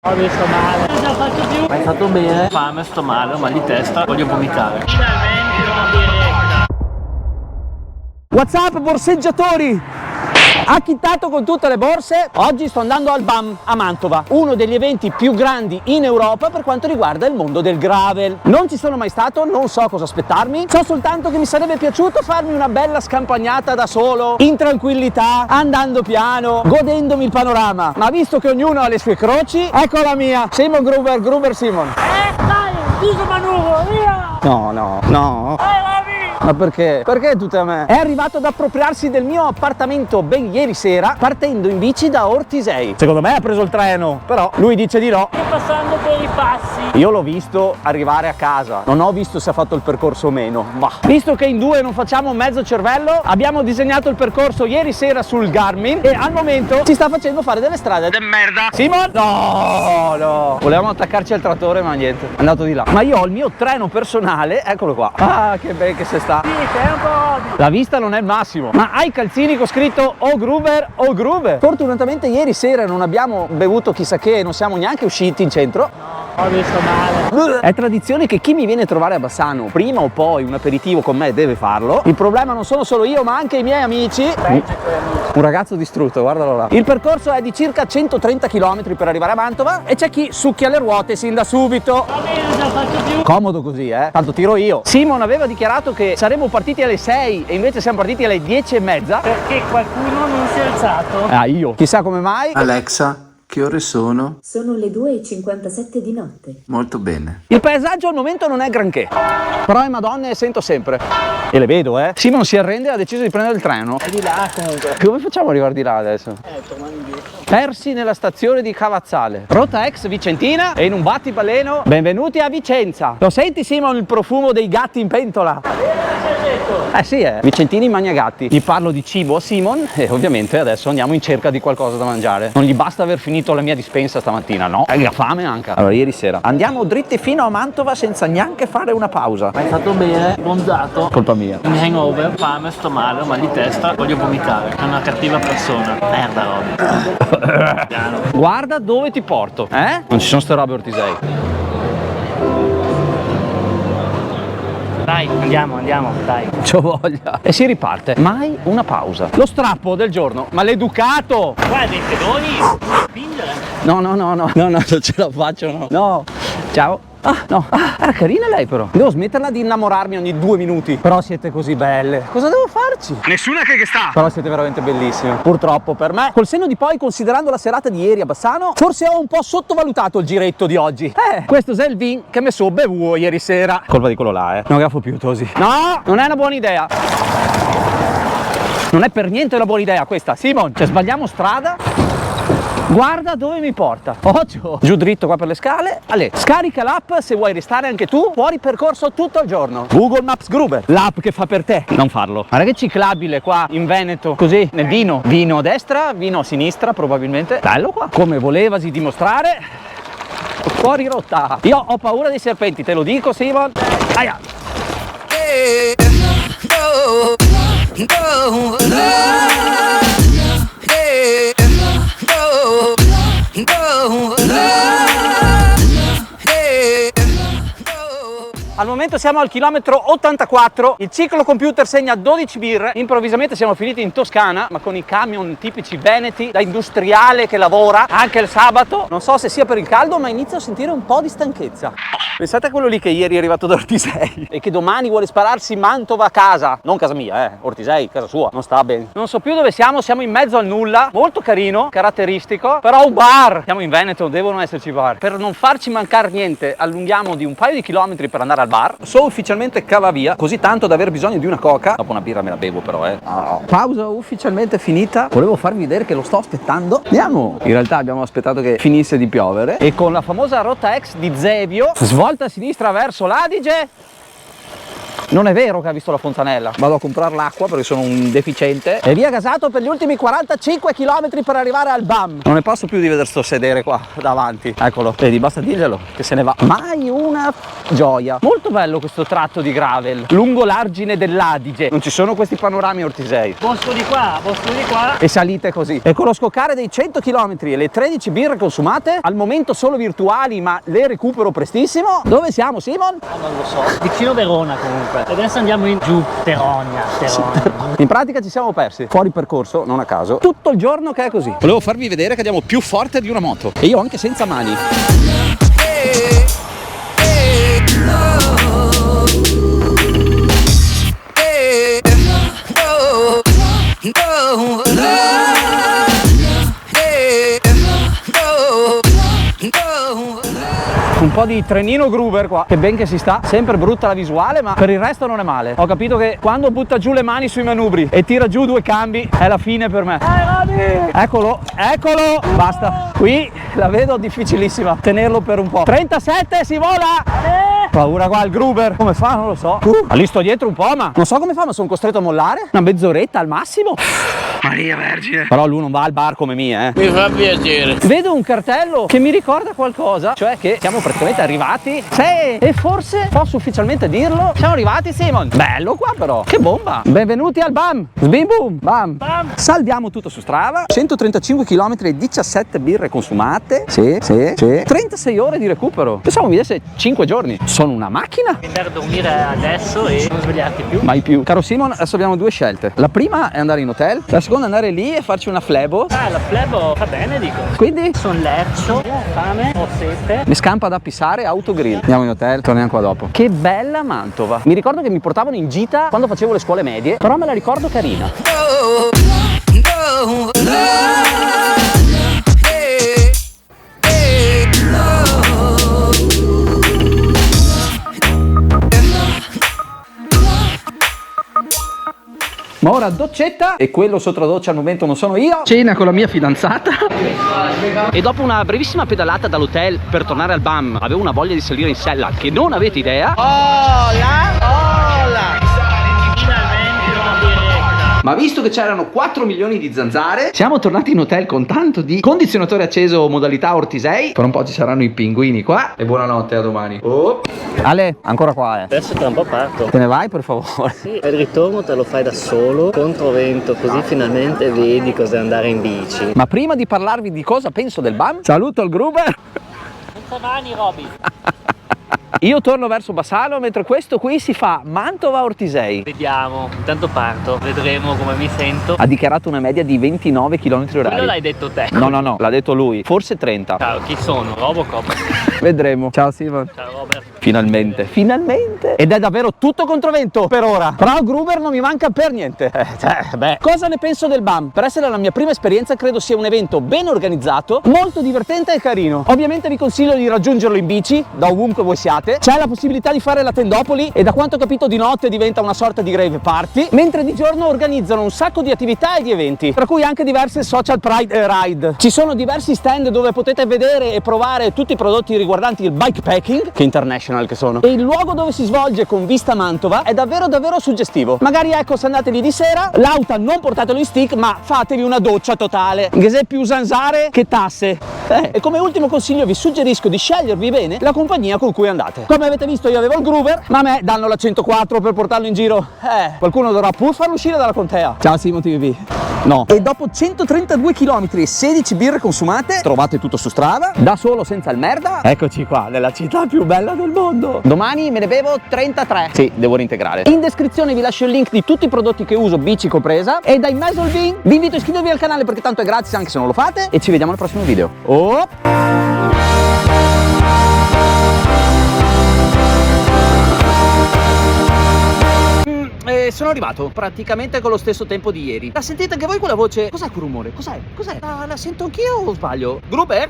Ho visto male. Non ce la faccio più. Hai fatto bene. Fame, sto male, ho mal di testa, voglio vomitare. Finalmente una diretta. WhatsApp borseggiatori! Acchittato con tutte le borse, oggi sto andando al BAM a Mantova, uno degli eventi più grandi in Europa per quanto riguarda il mondo del gravel. Non ci sono mai stato, non so cosa aspettarmi, so soltanto che mi sarebbe piaciuto farmi una bella scampagnata da solo, in tranquillità, andando piano, godendomi il panorama. Ma visto che ognuno ha le sue croci, ecco la mia, Simon Gruber, Gruber Simon. Dai, dico Manuro, via! No. Ma perché? Perché tutte a me? È arrivato ad appropriarsi del mio appartamento ben ieri sera, partendo in bici da Ortisei. Secondo me ha preso il treno, però lui dice di no. Sto passando per i passi. Io l'ho visto arrivare a casa, non ho visto se ha fatto il percorso o meno, ma visto che in due non facciamo mezzo cervello, abbiamo disegnato il percorso ieri sera sul Garmin e al momento ci sta facendo fare delle strade de merda. Simon? No. Volevamo attaccarci al trattore ma niente, è andato di là. Ma io ho il mio treno personale, eccolo qua. Ah, che bello che sei stato. Sì, sei un po' ovvio. La vista non è il massimo. Ma hai calzini con scritto o Gruber o Gruber? Fortunatamente ieri sera non abbiamo bevuto chissà che, non siamo neanche usciti in centro. Ho visto male. È tradizione che chi mi viene a trovare a Bassano prima o poi un aperitivo con me deve farlo. Il problema non sono solo io ma anche i miei amici. Un ragazzo distrutto, guardalo là. Il percorso è di circa 130 km per arrivare a Mantova e c'è chi succhia le ruote sin da subito. Va bene, non ce la faccio più. Comodo così, tanto tiro io. Simon aveva dichiarato che saremmo partiti alle 6 e invece siamo partiti alle 10:30. Perché qualcuno non si è alzato. Ah, io. Chissà come mai. Alexa, che ore sono? Sono le 2:57 di notte. Molto bene. Il paesaggio al momento non è granché, però le madonne le sento sempre. E le vedo, Simon si arrende e ha deciso di prendere il treno. È di là comunque. Come facciamo ad arrivare di là adesso? Tornando indietro. Persi nella stazione di Cavazzale, rotta ex Vicentina e in un battibaleno. Benvenuti a Vicenza. Lo senti Simon il profumo dei gatti in pentola? Sì, Vicentini magna gatti. Gli parlo di cibo a Simon e ovviamente adesso andiamo in cerca di qualcosa da mangiare. Non gli basta aver finito la mia dispensa stamattina, no? Hai fame anche. Allora ieri sera andiamo dritti fino a Mantova senza neanche fare una pausa. Hai fatto bene, gonzato. Colpa mia. Un hangover, fame, sto male, ho mal di testa, voglio vomitare. Sono una cattiva persona. Merda, Roby. Piano. Guarda dove ti porto, Non ci sono ste robe Ortisei. Dai, andiamo, dai. C'ho voglia. E si riparte. Mai una pausa. Lo strappo del giorno. Maleducato! Guarda, i pedoni. Spingere. No, non ce la faccio, no. No. Ciao. Ah, no. Ah, era carina lei però. Devo smetterla di innamorarmi ogni 2 minuti. Però siete così belle. Cosa devo farci? Nessuna che sta. Però siete veramente bellissime. Purtroppo per me. Col senno di poi, considerando la serata di ieri a Bassano, forse ho un po' sottovalutato il giretto di oggi. Questo è il vin che mi sono bevuto ieri sera. Colpa di quello là, Non gaffo più così. No, non è una buona idea. Non è per niente una buona idea questa. Simon, cioè sbagliamo strada. Guarda dove mi porta. Occhio. Giù dritto qua per le scale. Ale, scarica l'app se vuoi restare anche tu fuori percorso tutto il giorno. Google Maps Gruber, l'app che fa per te. Non farlo. Guarda che ciclabile qua in Veneto. Così, nel vino. Vino a destra, vino a sinistra probabilmente. Bello qua. Come volevasi dimostrare, fuori rotta. Io ho paura dei serpenti, te lo dico Simon. Aia. Al momento siamo al chilometro 84, il ciclo computer segna 12 birre, improvvisamente siamo finiti in Toscana, ma con i camion tipici veneti, da industriale che lavora anche il sabato. Non so se sia per il caldo, ma inizio a sentire un po' di stanchezza. Pensate a quello lì che ieri è arrivato da Ortisei e che domani vuole spararsi Mantova a casa, non casa mia, Ortisei, casa sua, non sta bene. Non so più dove siamo in mezzo al nulla, molto carino, caratteristico, però un bar. Siamo in Veneto, devono esserci bar. Per non farci mancare niente, allunghiamo di un paio di chilometri per andare al bar. So ufficialmente cavavia, così tanto da aver bisogno di una coca. Dopo una birra me la bevo però, Pausa ufficialmente finita. Volevo farvi vedere che lo sto aspettando. Andiamo. In realtà abbiamo aspettato che finisse di piovere e con la famosa rotta ex di Zevio, svolta a sinistra verso l'Adige. Non è vero che ha visto la fontanella. Vado a comprare l'acqua perché sono un deficiente. E via gasato per gli ultimi 45 km per arrivare al BAM. Non ne posso più di vedere sto sedere qua davanti. Eccolo, vedi, basta dirglielo che se ne va. Mai una gioia. Molto bello questo tratto di gravel lungo l'argine dell'Adige. Non ci sono questi panorami a Ortisei. Bosco di qua, bosco di qua. E salite così. E con lo scoccare dei 100 km e le 13 birre consumate, al momento solo virtuali ma le recupero prestissimo. Dove siamo, Simon? Non lo so. Vicino Verona comunque. Adesso andiamo in giù. Terogna. In pratica ci siamo persi fuori percorso, non a caso, tutto il giorno che è così. Volevo farvi vedere che andiamo più forte di una moto. E io anche senza mani. Un po' di trenino Gruber qua, che ben che si sta, sempre brutta la visuale, ma per il resto non è male. Ho capito che quando butta giù le mani sui manubri e tira giù 2 cambi è la fine per me. Eccolo, eccolo, basta. Qui la vedo difficilissima, tenerlo per un po'. 37, si vola! Paura qua il Gruber, come fa? Non lo so. Lì sto dietro un po', ma non so come fa, ma sono costretto a mollare. Una mezz'oretta al massimo. Maria Vergine. Però lui non va al bar come me, Mi fa piacere. Vedo un cartello che mi ricorda qualcosa, cioè che siamo praticamente arrivati. Sì, e forse posso ufficialmente dirlo. Siamo arrivati, Simon. Bello qua però. Che bomba. Benvenuti al BAM. Sbim boom. BAM. Salviamo tutto su Strava. 135 km e 17 birre consumate. Sì. 36 ore di recupero. Pensavo mi desse 5 giorni. Sono una macchina. Per dormire adesso e non svegliarti più. Mai più. Caro Simon, adesso abbiamo 2 scelte. La prima è andare in hotel, la seconda è andare lì e farci una flebo. La flebo fa bene, dico. Quindi Sono lercio, ho fame, ho sete. mi scampa da pissare autogrill. Andiamo in hotel, torniamo qua dopo. Che bella Mantova. Mi ricordo che mi portavano in gita quando facevo le scuole medie, però me la ricordo carina. Ma ora doccetta, e quello sotto doccia al momento non sono io. Cena con la mia fidanzata. E dopo una brevissima pedalata dall'hotel per tornare al BAM, avevo una voglia di salire in sella che non avete idea. Ma visto che c'erano 4 milioni di zanzare, siamo tornati in hotel con tanto di condizionatore acceso modalità Ortisei. Per un po' ci saranno i pinguini qua. E buonanotte, a domani. Ale, ancora qua, Adesso tra un po' parto. Te ne vai, per favore? Sì, il ritorno te lo fai da solo, controvento, così finalmente vedi cos'è andare in bici. Ma prima di parlarvi di cosa penso del BAM, saluto il Gruber. Senza mani, Roby. Io torno verso Bassano, mentre questo qui si fa Mantova-Ortisei. Vediamo, intanto parto, vedremo come mi sento. Ha dichiarato una media di 29 km/h. Quello l'hai detto te. No, l'ha detto lui. Forse 30. Ciao, chi sono? Robocop. Vedremo. Ciao Simon. Ciao Robert. Finalmente. Ed è davvero tutto controvento per ora. Però Gruber non mi manca per niente. Cosa ne penso del BAM? Per essere la mia prima esperienza credo sia un evento ben organizzato, molto divertente e carino. Ovviamente vi consiglio di raggiungerlo in bici, da ovunque voi siate. C'è la possibilità di fare la tendopoli e da quanto ho capito di notte diventa una sorta di rave party, mentre di giorno organizzano un sacco di attività e di eventi, tra cui anche diverse social pride e ride. Ci sono diversi stand dove potete vedere e provare tutti i prodotti riguardanti il bikepacking, che international che sono. E il luogo dove si svolge con vista Mantova è davvero suggestivo. Magari ecco, se andate lì di sera, l'auto non portatelo in stick, ma fatevi una doccia totale. Che se più zanzare che tasse. E come ultimo consiglio vi suggerisco di scegliervi bene la compagnia con cui andate. Come avete visto io avevo il Gruber, ma a me danno la 104 per portarlo in giro. Qualcuno dovrà pur farlo uscire dalla contea. Ciao Simo TV. No. E dopo 132 km e 16 birre consumate, trovate tutto su Strava, da solo senza il merda, eccoci qua, nella città più bella del mondo. Domani me ne bevo 33. Sì, devo reintegrare. In descrizione vi lascio il link di tutti i prodotti che uso, bici compresa, e dai Mesolvin vi invito a iscrivervi al canale perché tanto è gratis anche se non lo fate, e ci vediamo al prossimo video. Sono arrivato praticamente con lo stesso tempo di ieri. La sentite anche voi quella voce? Cos'è quel rumore? Cos'è? La sento anch'io o sbaglio? Gruber?